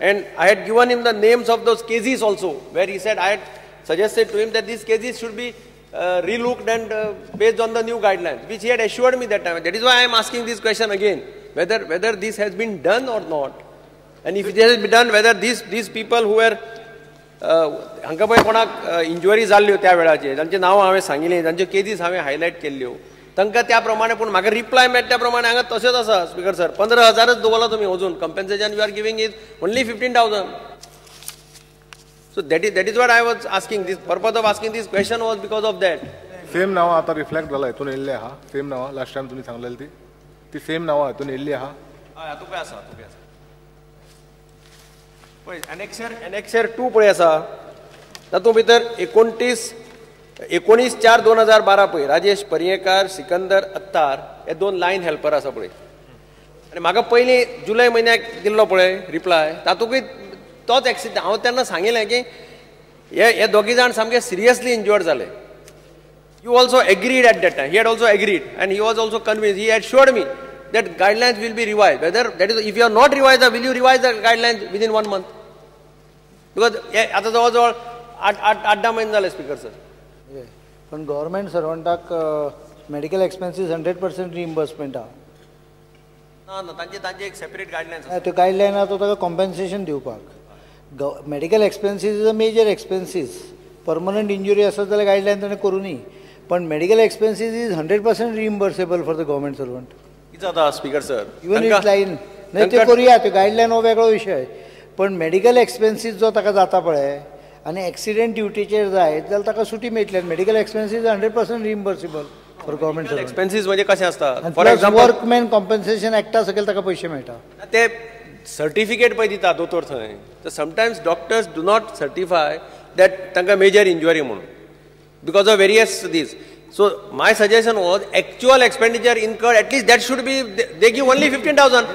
And I had given him the names of those cases also, where he said I had suggested to him that these cases should be relooked and based on the new guidelines, which he had assured me that time. That is why I am asking this question again, whether this has been done or not. And if it has been done, whether these people who were हांका पळय कोणाक injury जाल्ल्यो त्या वेळाचेर जांचे नांव हांवें सांगिल्लें जांच्यो केसीस हांवें हायलायट केल्ल्यो तांकां त्या प्रमाणे पूण म्हाका रिप्लाय मेळटा त्या प्रमाणे हांगा तशेंच आसा स्पीकर सर 15,000च दवरला तुमी अजून compensation you are giving is only 15,000. So that is what I was asking. This purpose of asking this question was because of that. Same नांवां आतां रिफ्लेक्ट जाला हितून येयल्ली आहा सेम नांवां लास्ट टायम तुमी सांगलेली ती सेम नांवां हितून येयल्ली आहा. हय हातूंत आसा पळय एनेक्सर 2 पळय आसा तातूंत भितर 29/4/2012 पळय राजेश पर्येकार सिकंदर अत्तार हे 2 लायन हेल्पर आसा पळय आनी म्हाका पयलीं जुलय म्हयन्याक दिल्लो पळय रिप्लाय तातूंतय तोच एक्सिडेंट हांव तेन्ना सांगिल्लें की हे दोगी जाण सामके सिरियसली इंजर्ड जाले. You also agreed at that time. He had also agreed, and he was also convinced. He had assured me that guidelines will be revised. Whether that is, if you are not revised, will you revise the guidelines within 1 month? Because आता जवळ 8-10 महिने झाले speaker sir. पण government सर्वंटाक medical expenses 100% reimbursement आहा. ना तांचे एक separate guidelines आसा. त्यो गायडलायन आहा तो ताका कॉम्पेन्सेशन दिवपाक. Medical expenses is a major expenses. Permanent injury आसत जाल्यार गायडलायन ताणें करूनी. पण medical expenses is 100% reimbursable for the government servant. कितें जाता स्पीकर सर इवन इट लायन नाही ते करूया त्यो गायडलायन हो वेगळो विशय. पण मेडिकल एक्सपेन्सीस जो ताका जाता पळय आनी एक्सिडेंट ड्युटीचेर जायत जाल्यार ताका सुटी मेळटली. Medical expenses 100% reimbursable for government servant. Expenses म्हणजे कशें आसता फॉर एग्जाम्पल वर्कमॅन कॉम्पेन्सेशन एक्टा सकयल ताका पयशे मेळटा. ते सर्टिफिकेट पळय दिता दोतोर थंय तर sometimes doctors do not certify that तांकां मेजर इंजुरी म्हणून because of various these. So my suggestion was actual expenditure incurred, at least that should be, they give only 15,000.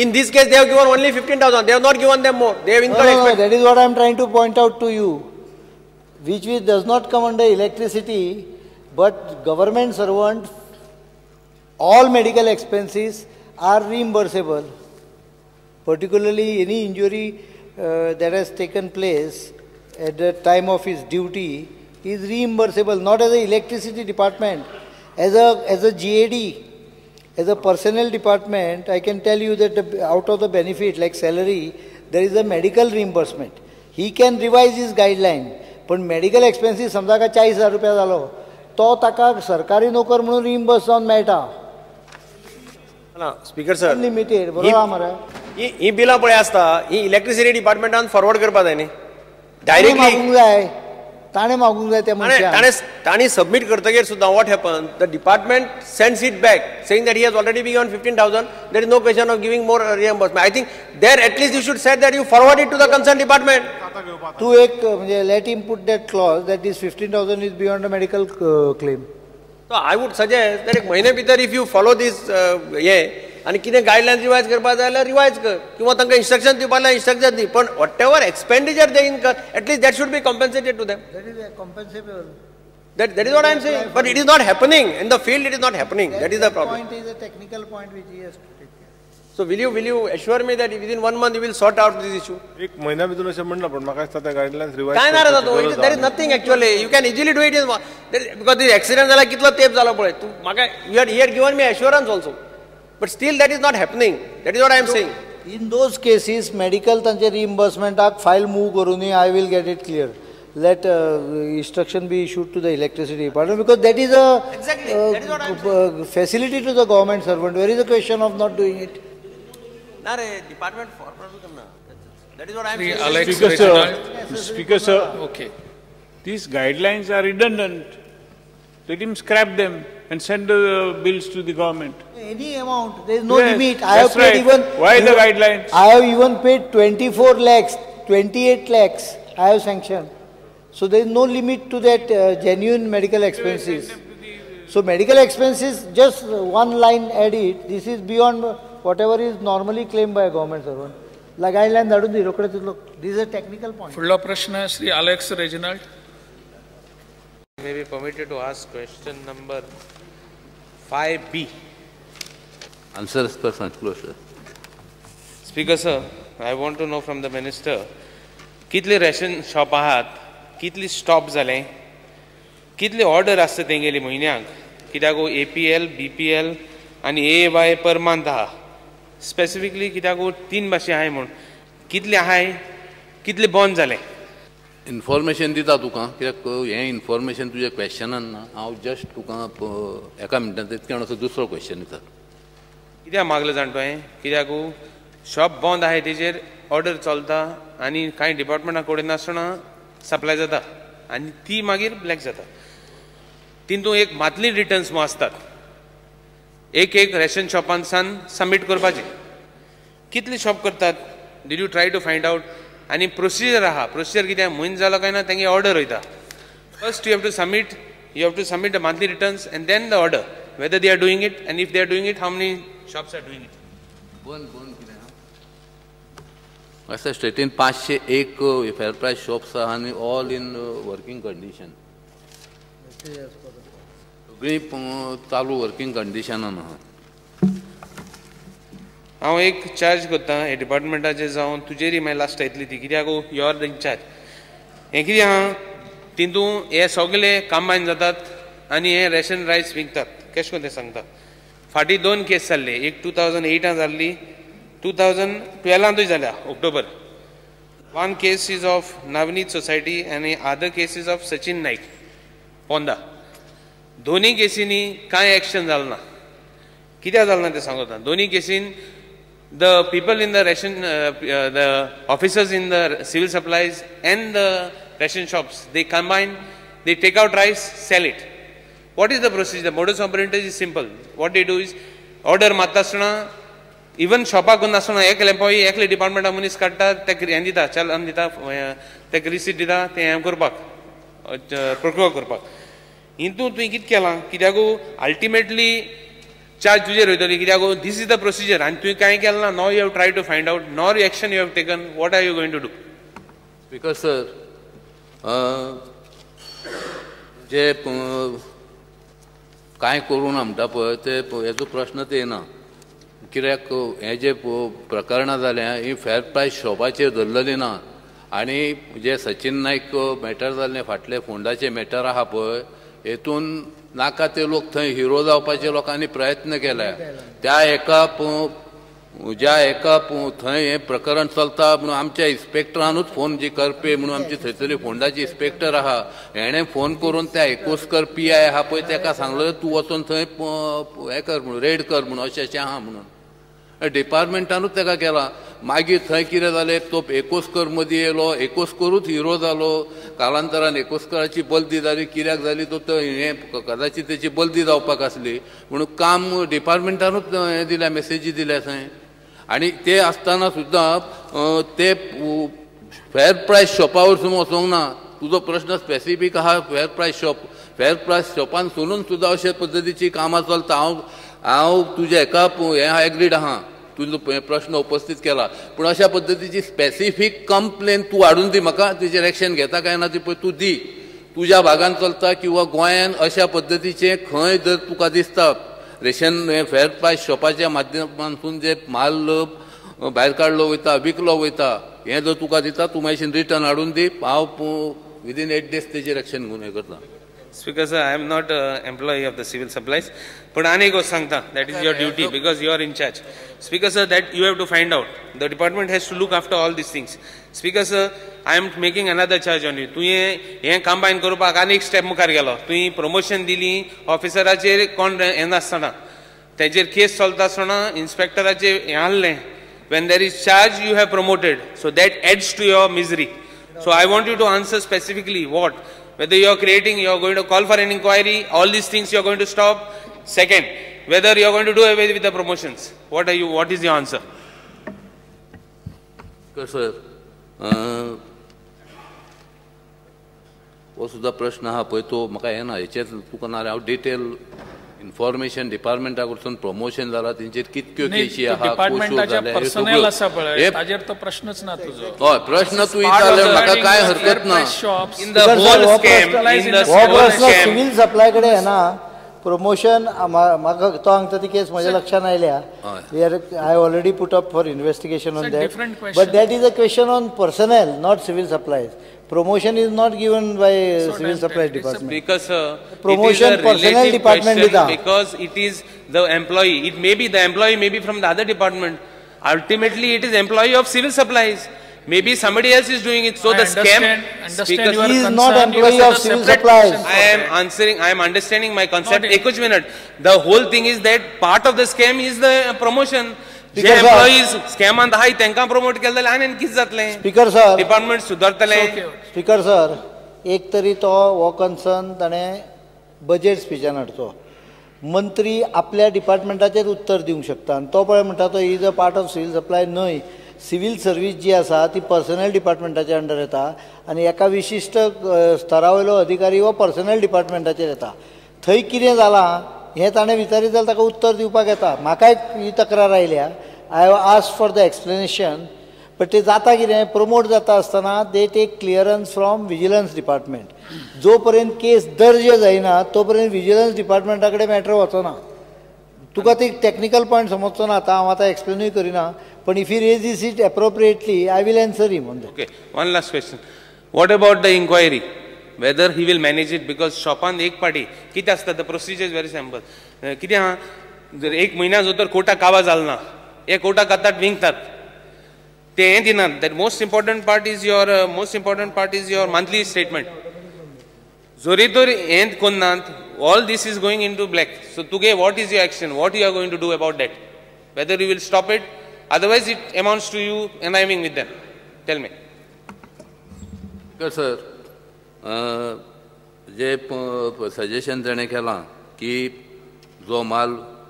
In this case they have given only 15,000. They have not given them more. They have incurred no, that is what I am trying to point out to you, which does not come under electricity, but government servant, all medical expenses are reimbursable, particularly any injury that has taken place at the time of his duty is reimbursable, not as an electricity department, as a GAD, as a personnel department. I can tell you that out of the benefit like salary, there is a medical reimbursement. He can revise his guideline, but medical expenses समजा का 40,000 रुपया जालो तो ताका सरकारी नोकर म्हणून reimburse जावन मेळटा. ना स्पीकर सर अनलिमिटेड बरोबर आहा मरे. ही बिलां पळय आसता ही इलेक्ट्रिसिटी डिपार्टमेंटान फॉरवर्ड करपा जाय न्ही डायरेक्टली मागूंक जाय. ताणें मागूंक जाय त्या मनशाक. ताणी सबमीट करतकीर सुद्दां what happen the department sends it back saying that he has already be given 15,000 there is no question of giving more reimbursement. I think there at least you should set that you forward it to the concern department. तूं एक म्हणजे let him put that clause that these 15,000 is beyond a medical claim. So I would suggest that एक म्हयने भितर if you follow दीस हे आनी कितें guidelines revise करपा जाय जाल्यार रिवायज कर किंवा तांकां इंस्ट्रक्शन दिवपा जाल्यार इंस्ट्रक्शन दी. पण what ever expenditure they incur at least that should be compensated to them. That is compensable. That is what I am saying. But it is not happening in the field. It is not happening. That is the problem. Point is a technical point which he has to take care. So will you assure me that within 1 month you will sort out this issue? एक महिना भितर अशें म्हणला पण म्हाका दिसता त्या guidelines revise काय ना रे तातूं there is nothing actually. You can easily do it in because this accident जाला कितलो तेप जाला पळय तूं म्हाका he had given me assurance also. But still that is not happening. That is what I am saying. In those cases, medical तांचे reimbursementaक file move करूनी I will get it clear. Let instruction be issued to the electricity department because that is a exactly. That is what I am saying. Facility to the government servant. Where is the question of not doing it? ना रे department forward करना. That is what I am saying. Alex Speaker sir. Okay. These guidelines are redundant. Let him scrap them and send the bills to the government. Any amount. There is no limit. I have paid even. Why the guidelines? I have even paid 24 lakhs, 28 lakhs. I have sanctioned. So there is no limit to that genuine medical expenses. So medical expenses, just one line added. This is beyond whatever is normally claimed by a government servant. La guideline धाडून दी रोकडे तितलो. This is a technical point. फुडलो प्रश्न Shri Alex Reginald. May be permitted to ask question number 5B. Answers for closure. Speaker sir, I want to know from the minister, कितले ration shop आहात, कितली stop जाले, कितले order आसता तेंगेली म्हयन्याक, कित्याक APL, BPL आनी AY पर मंथ आहा. स्पेसिफिकली कित्याक 3 भाशे आहाय म्हूण कितले आहाय, कितले बंद जाले. इन्फॉर्मेशन दिता तुका, कित्याक हें इन्फॉर्मेशन तुज्या क्वेश्चनान ना. हांव जस्ट तुका एका मिनटान तितक्यान असो दुसरो क्वेश्चन दिता. कित्याक मागलो जाणटो हांवें, कित्याक शॉप बंद आहाय तेजेर ऑर्डर चलता आनी कांय डिपार्टमेंटा कडेन नासतना सप्लाय जाता आनी ती मागीर ब्लॅक जाता. तितून एक मातली रिटर्न्स मो आसतात, एक रेशन शॉपान सान सबमीट करपाचे. कितले शॉप करतात, did you try to find out. आनी प्रोसिजर आहा, प्रोसिजर कित्याक म्हयनो जालो काय ना तेंगे ऑर्डर वयता. First you have to submit the monthly returns and then the order whether they are doing it and if they are doing it how many shops are doing it. असं स्टेटीन 501 fair प्रायस shops आहा आनी all in working condition, सगळी चालू working कंडिशनान आहा. हांव एक चार्ज करता हे डिपार्टमेंटाचे जावन तुजेरी मागीर लास्ट येतली ती, कित्याक यू आर द इंचार्ज. हें कितें आहा तितून हे सगळे कंबायन जातात आनी हे रेशन रायस विकतात. कशें करून तें सांगता. फाटीं 2 केस जाल्ले, एक 2008 जाल्ली, 2012 जाल्या October. 1 case is of Navneet society आनी other case is of Sachin Naik Ponda. दोनी केसींनी कांय एक्शन जालें ना. कित्याक जालें ना तें सांगता. दोनी casein the people in the ration, the officers in the civil supplies and the ration shops, they combine, they take out rice, sell it. What is the procedure? The modus operandi is simple. What they do is order मारता आसतना even शॉपाक करून आसतना एक employee एकले डिपार्टमेंटा मनीस काडटा, तेका हें दिता, चलन दिता, तेका रिसीट दिता, तें हें करपाक प्रोक्योर करपाक. हितून तुवें कितें केलां, कित्याक अल्टिमेटली चार्ज तुजेर वयतली, कित्याक दीस इज द प्रोसिजर आनी तुवें कांय केलें ना. Now you have try to find out, nor action you have taken. What are you going to do? Because sir जे कांय करूं ना म्हणटा पळय ते हेजो प्रश्न ते येना. कित्याक हे जे प्रकरणां जाल्या ही फेअर प्रायस शॉपाचेर धरलेली ना. आनी जे सचिन नाईक मॅटर जाल्लें फाटले फोंडाचे मॅटर आहा पळय, हेतून नाका ते लोक थंय हिरो जावपाचे लोकांनी प्रयत्न केला. त्या एका ज्या एका थंय हें प्रकरण चलता म्हणून आमच्या इन्स्पेक्टरानूच फोन जी करपे म्हणून आमची थंयसरली फोंडाची इन्स्पेक्टर आहा, हेणें फोन करून त्या एकोस्कर PI आहा पळय ताका सांगलें तूं वचून थंय हें कर म्हणून रेड कर म्हणून अशें आहा म्हणून. डिपार्टमेंटानूच ताका केला. मागीर थंय कितें जालें, तो एकोस्कर मदीं येयलो, एकोस्करूच हिरो जालो. कालांतरान एकोस्कराची बल्दी जाली. कित्याक जाली तो हें कदाचित तेची बल्दी जावपाक आसली म्हणून काम डिपार्टमेंटानूच हें दिल्या, मेसेजी दिल्या थंय. आनी ते आसतना सुद्दां ते फेअर प्रायस शॉपा वरसून वचोंक ना. तुजो प्रश्न स्पेसिफीक आहा फेअर प्रायस शॉपान सोडून सुद्दां अशे पद्दतीची कामां चलता. हांव तुज्या एका हें एग्रीड आहा, तुजो प्रश्न उपस्थित केला, पूण अशा पद्दतीची स्पेसिफीक कंप्लेन तूं हाडून दी म्हाका. तेजेर एक्शन घेता काय ना ती पळय तूं दी. तुज्या भागान चलता किंवा गोंयान अशा पद्दतीचे खंय जर तुका दिसता रेशन फेअर प्रायस शॉपाच्या माध्यमांतून जे माल भायर काडलो वयता, विकलो वयता, हें जर तुका दिता तूं मातशें रिटर्न हाडून दी. हांव विदीन 8 days तेजेर एक्शन घेवन हें करता. Speaker sir, I am not an employee of the civil supplies, but आनी गोष्ट सांगता, that is your duty because you are in charge. Speaker sir, that you have to find out. The department has to look after all these things. Speaker sir, I am making another charge on you. तुवें हें combine करपाक आनी एक step मुखार गेलो. तुवें promotion दिली ऑफिसराचेर कोण हें नासतना, तेजेर केस चलता आसतना इन्स्पेक्टराचेर हें हाडलें. When there is charge, you have promoted, so that adds to your misery. So I want you to answer specifically what. Whether you are creating, you are going to call for an inquiry, all these things you are going to stop. Second, whether you are going to do away with the promotions. What is your answer? Sir, हो सुद्धा प्रश्न आहा पळय तो म्हाका येना. हेचेर तुका ना हांव डिटेल इन्फॉर्मेशन डिपार्टमेंटा कडसून प्रमोशन जाला तेंचेर कितक्यो केसी आहा, डिपार्टमेंटाच्या पर्सनल आसा पळय ताजेर तो प्रश्नच ना तुजो. हय प्रश्न तूं विचारले म्हाका काय हरकत ना. In the whole scam, हो प्रश्न सिव्हिल सप्लाय कडे येना. promotion, म्हाका तो हांगता ती केस म्हज्या लक्षान आयल्या. I already put up for investigation on that. But that is a question on personnel, not civil supplies. Promotion is not given by civil supplies department. Because promotion it is a personnel relative department question dita. because it is the employee. It may be the employee, may be from the other department. Ultimately, it is employee of civil supplies. Maybe somebody else is doing it. So the scam. Understand your He is concern. not employee You of have a civil separate supplies. question for I am that. answering. I am understanding my concept. Not- एक minute. The whole thing is that part of the scam is the promotion. जे Because employees scam and हाय त्यांका promote केलं जाल्यार आनी कितें जातलें? Speaker sir. Department सुधारतलें. Speaker sir, एक तरी तो हो कन्सर्न ताणें बजेट स्पिचान हाडचो. मंत्री आपल्या डिपार्टमेंटाचेर उत्तर दिवंक शकता आनी तो पळय म्हणटा तो is a part of civil supply. न्हय, सिवील सर्वीस जी आसा ती पर्सनल डिपार्टमेंटाच्या अंडर येता आनी एका विशिश्ट स्तरा वयलो अधिकारी हो पर्सनल डिपार्टमेंटाचेर येता. थंय कितें जालां हें ताणें विचारीत जाल्यार ताका उत्तर दिवपाक येता. म्हाकाय ही तक्रार आयल्या. I have asked for the explanation. But ते जाता कितें, प्रमोट जाता आसतना they take clearance from vigilance department. जो पर्यंत केस दर्ज जायना तो पर्यंत विजिलन्स डिपार्टमेंटा कडेन मॅटर वचना. तुका ते टॅक्निकल पॉयंट समजचो ना, आतां हांव आतां एक्सप्लेनूय करिना. पण if he raises it appropriately I will answer him on that. Okay. One last question. What about the inquiry? Whether he will manage it? Because शॉपान एक पाटी कितें आसता, the procedure is very simple. कितें आहा, जर एक म्हयन्या जर तर कोर्टाक काबां जालें ना, हे कोर्टाक येतात विंगतात. ते हें दिनात. That most important part is your monthly statement. जोरी तर हें कोन्नात, all this is going into black. So तुगे what is your action? What you are going to do about that? Whether you will stop it, otherwise it amounts to you conniving with them. Tell me. Sir, जे suggestion ताणें केलां की जो माल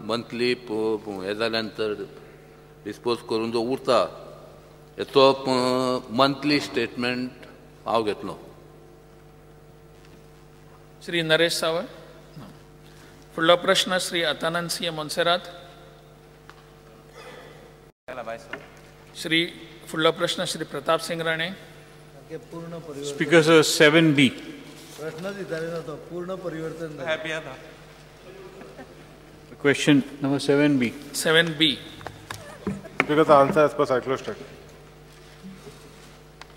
monthly हे जाल्या नंतर डिस्पोज करून जो उरता हेचो मंथली स्टेटमेंट हांव घेतलो. श्री नरेश सावय. फुडलो प्रश्न श्री अतानंद सिंह मोन्सेरात. श्री फुडलो प्रश्न Shri Pratap Singh Rane. Speaker sir, 7B. प्रश्नच विचारिना तो, पूर्ण परिवर्तन जालें. Question number 7B. 7B. Because the answer as per cyclostat.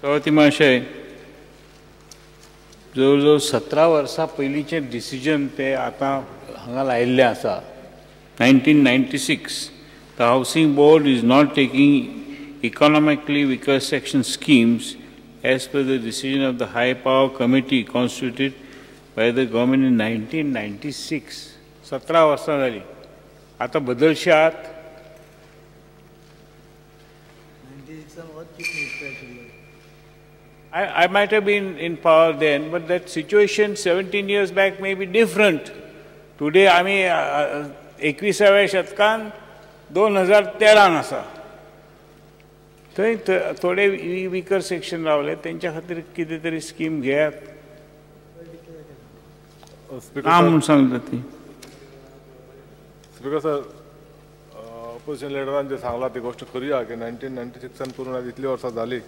सभापती महाशय, जवळजवळ 17 वर्सां पयलींचे डिसिजन ते आतां हांगा लायिल्लें आसा. 1996 the housing board is not taking economically weaker section schemes as per the decision of the high power committee constituted by the government in 1996. 17 वर्सां जालीं. आतां बदलशात. I might have been in power then, but that situation 17 years back may be different. Today, आमी 21व्या शतकान 2013 आसा. थंय थोडे विकर section रावले, तेंच्या खातीर कितें तरी स्कीम घेयात. काम म्हूण सांगता ती. स्पीकर सर, ऑपोजिशन लिडरान जे सांगला ती गोष्ट खरी आहा की 1996 पूर्ण इतली वर्सां जाली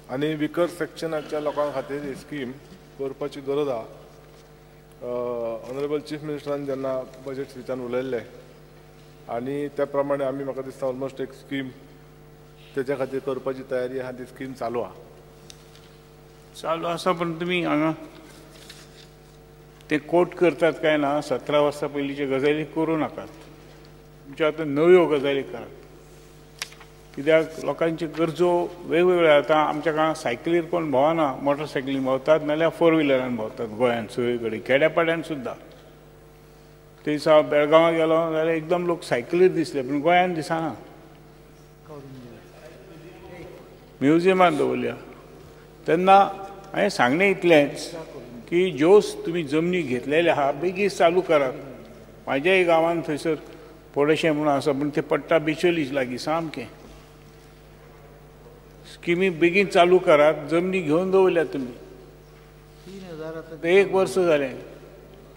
आनी विकर सेक्शनाच्या लोकां खातीर ही स्कीम करपाची गरज आहा. ऑनरेबल चीफ मिनिस्टरान जेन्ना बजेट स्पिचान उलयल्ले आनी त्या प्रमाणे आमी म्हाका दिसता ऑलमोस्ट एक स्कीम तेच्या खातीर करपाची तयारी आहा. ती स्कीम चालू आहा. चालू आसा, पण तुमी हांगा ते कोट करतात काय ना, 17 वर्सां पयलींचे गजाली करूं नाकात. तुमच्या आतां नव्यो गजाली करात. कित्याक लोकांची गरजो वेगवेगळ्यो. आतां आमच्या गांवांत सायकलीर कोण भोंवना, मोटरसायकलीन भोंवतात नाल्यार 4 व्हिलरान भोंवतात गोंयांत सगळे कडेन, खेड्यापाड्यान सुद्दां. ते दिसा हांव बेळगांवां गेलो जाल्यार एकदम लोक सायकलीर दिसले, पूण गोंयांत दिसना. म्युजियमान दवरल्या. तेन्ना हांवें सांगणें इतलेंच की ज्यो तुमी जमनी घेतलेले आहा बेगीन चालू करात. म्हाज्याय गांवांत थंयसर पोडेशें म्हणून आसा, पूण तें पडटा बिचोलीच लागीं सामकें. स्किमी बेगीन चालू करात. जमनी घेवन दवरल्या तुमी. 3000 1 वर्स जालें.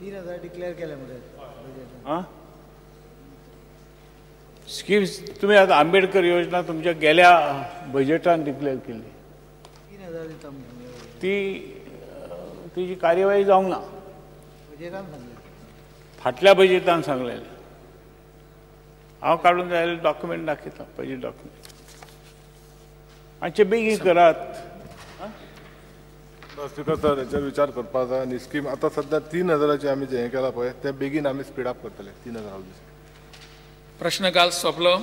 3000 डिक्लेअर केले मरे. आं, स्किम्स तुमी आतां आंबेडकर योजना तुमच्या गेल्या बजेटान डिक्लेअर केल्ली. 3000 दिता म्हणून तिची कार्यवाही जावंक ना. बजेटान सांगले. फाटल्या बजेटान सांगलेलें. हांव काडून जाय डॉक्युमेंट दाखयता, बजेट डॉक्युमेंट. मातशें बेगीन करात. स्पीकर सर, हेचेर विचार करपाक जाय. आनी स्कीम आतां सध्या 3,000ची आमी जें केलां पळय तें बेगीन आमी स्पीड अप करतले. 3,000 प्रश्नकाल सोंपलो.